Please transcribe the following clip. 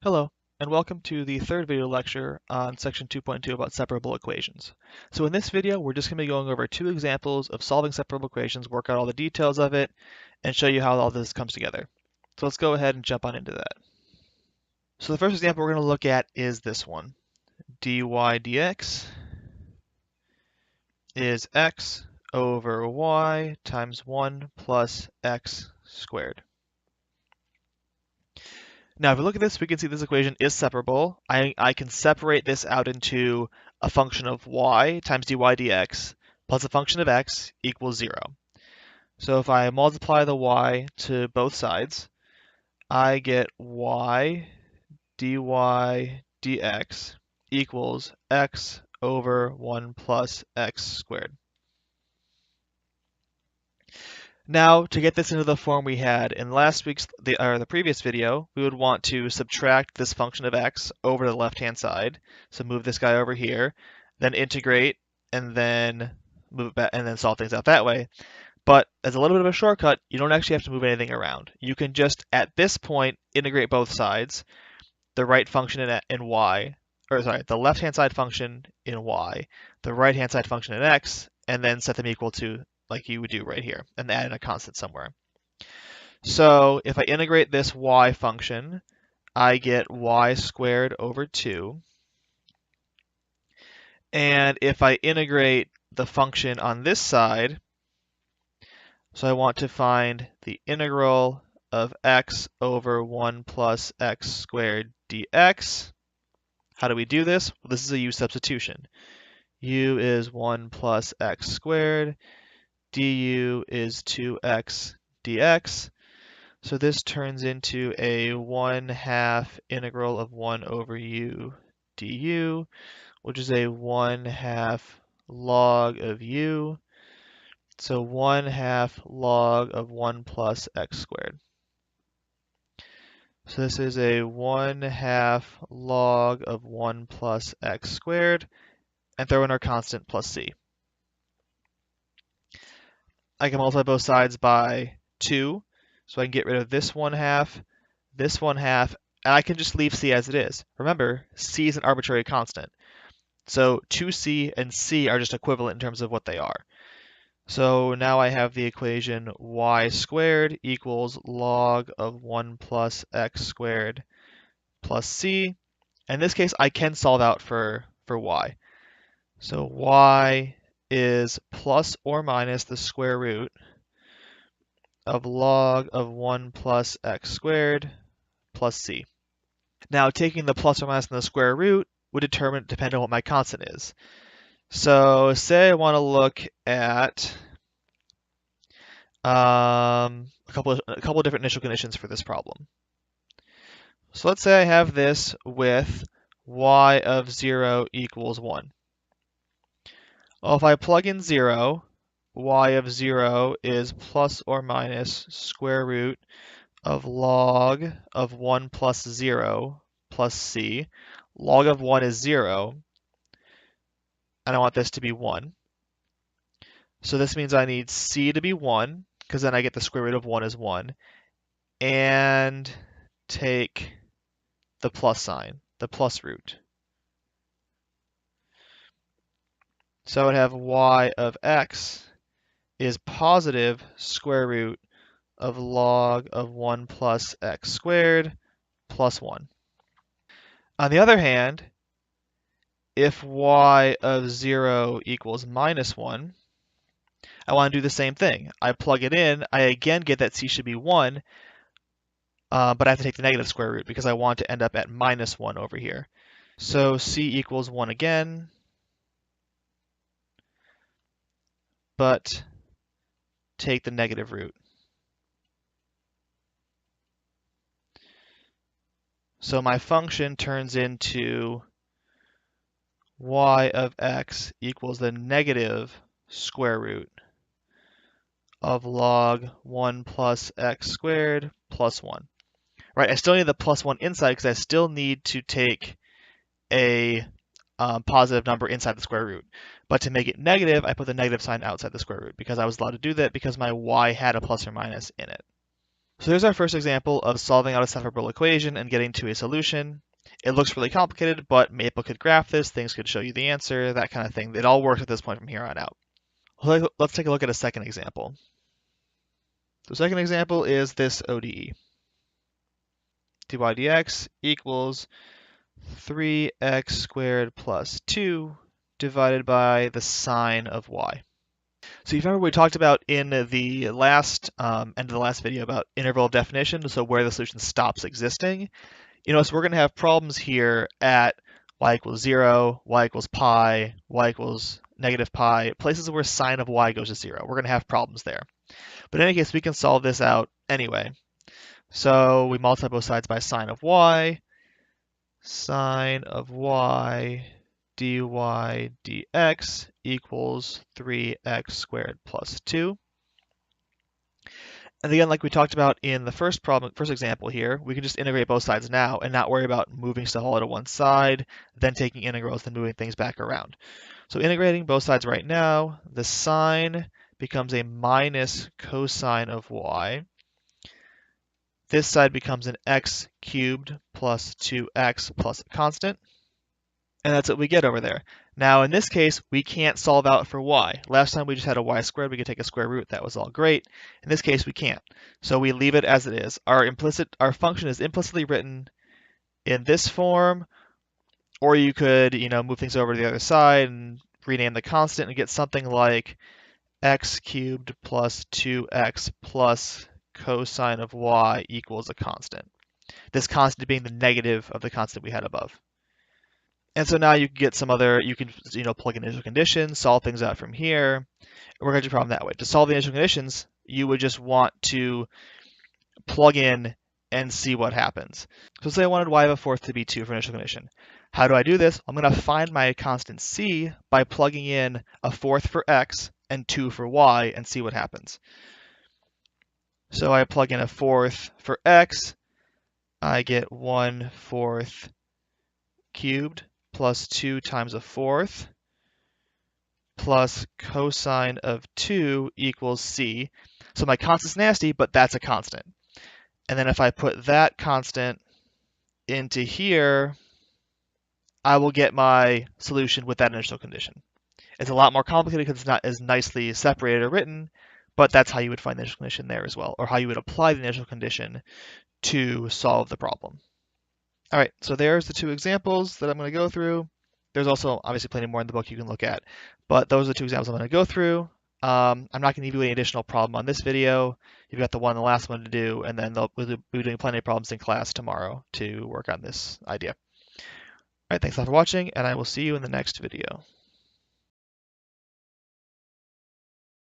Hello, and welcome to the third video lecture on section 2.2 about separable equations. So in this video, we're just going to be going over two examples of solving separable equations, work out all the details of it, and show you how all this comes together. So let's go ahead and jump on into that. So the first example we're going to look at is this one. dy dx is x over y times 1 plus x squared. Now, if we look at this, we can see this equation is separable. I can separate this out into a function of y times dy dx plus a function of x equals 0. So if I multiply the y to both sides, I get y dy dx equals x over 1 plus x squared. Now, to get this into the form we had in the previous video, we would want to subtract this function of x over to the left-hand side. So move this guy over here, then integrate, and then move it back, and then solve things out that way. But as a little bit of a shortcut, you don't actually have to move anything around. You can just, at this point, integrate both sides, the right function in y, the left-hand side function in y, the right-hand side function in x, and then set them equal to like you would do right here, and add in a constant somewhere. So if I integrate this y function, I get y squared over 2. And if I integrate the function on this side, so I want to find the integral of x over 1 plus x squared dx. How do we do this? Well, this is a u substitution. U is 1 plus x squared. Du is 2x dx. So this turns into a 1/2 integral of 1 over u du, which is a 1/2 log of u. So 1/2 log of 1 plus x squared. So this is a 1/2 log of 1 plus x squared, and throw in our constant plus c. I can multiply both sides by 2, so I can get rid of this 1/2, and I can just leave c as it is. Remember, c is an arbitrary constant. So 2c and c are just equivalent in terms of what they are. So now I have the equation y squared equals log of 1 plus x squared plus c. In this case, I can solve out for y. So y is plus or minus the square root of log of 1 plus x squared plus c. Now, taking the plus or minus in the square root would depend on what my constant is. So say I want to look at a couple of different initial conditions for this problem. So let's say I have this with y of 0 equals 1. Well, if I plug in 0, y of 0 is plus or minus square root of log of 1 plus 0 plus c. Log of 1 is 0, and I want this to be 1. So this means I need c to be 1, because then I get the square root of 1 is 1, and take the plus sign, the plus root. So I would have y of x is positive square root of log of 1 plus x squared plus 1. On the other hand, if y of 0 equals minus 1, I want to do the same thing. I plug it in, I again get that c should be 1, but I have to take the negative square root because I want to end up at minus 1 over here. So c equals 1 again, but take the negative root. So my function turns into y of x equals the negative square root of log 1 plus x squared plus 1. Right, I still need the plus 1 inside because I still need to take a positive number inside the square root. But to make it negative, I put the negative sign outside the square root because I was allowed to do that because my y had a plus or minus in it. So here's our first example of solving out a separable equation and getting to a solution. It looks really complicated, but Maple could graph this, things could show you the answer, that kind of thing. It all works at this point from here on out. Let's take a look at a second example. The second example is this ODE. dy dx equals 3x squared plus 2 divided by the sine of y. So you remember we talked about in the last end of the last video about interval of definition, so where the solution stops existing. So we're going to have problems here at y equals 0, y equals pi, y equals negative pi, places where sine of y goes to 0. We're going to have problems there. But in any case, we can solve this out anyway. So we multiply both sides by sine of y dy dx equals 3x squared plus 2. And again, like we talked about in the first example here, we can just integrate both sides now and not worry about moving stuff all to one side, then taking integrals and moving things back around. So integrating both sides right now, the sine becomes a minus cosine of y. This side becomes an x cubed plus 2x plus a constant. And that's what we get over there. Now, in this case, we can't solve out for y. Last time we just had a y squared, we could take a square root. That was all great. In this case, we can't. So we leave it as it is. Our function is implicitly written in this form, or you could, move things over to the other side and rename the constant and get something like x cubed plus 2x plus cosine of y equals a constant. This constant being the negative of the constant we had above. And so now you can get you can plug in initial conditions, solve things out from here, and work out your problem that way. To solve the initial conditions, you would just want to plug in and see what happens. So say I wanted y of a fourth to be 2 for initial condition. How do I do this? I'm going to find my constant c by plugging in a fourth for x and 2 for y and see what happens. So I plug in a fourth for x, I get 1/4 cubed plus 2 times a fourth plus cosine of 2 equals c. So my constant's nasty, but that's a constant. And then if I put that constant into here, I will get my solution with that initial condition. It's a lot more complicated because it's not as nicely separated or written, but that's how you would find the initial condition there as well, or how you would apply the initial condition to solve the problem. All right, so there's the two examples that I'm going to go through. There's also obviously plenty more in the book you can look at, but those are the two examples I'm going to go through. I'm not going to give you any additional problem on this video. You've got the one and the last one to do, and then we'll be doing plenty of problems in class tomorrow to work on this idea. All right, thanks a lot for watching, and I will see you in the next video.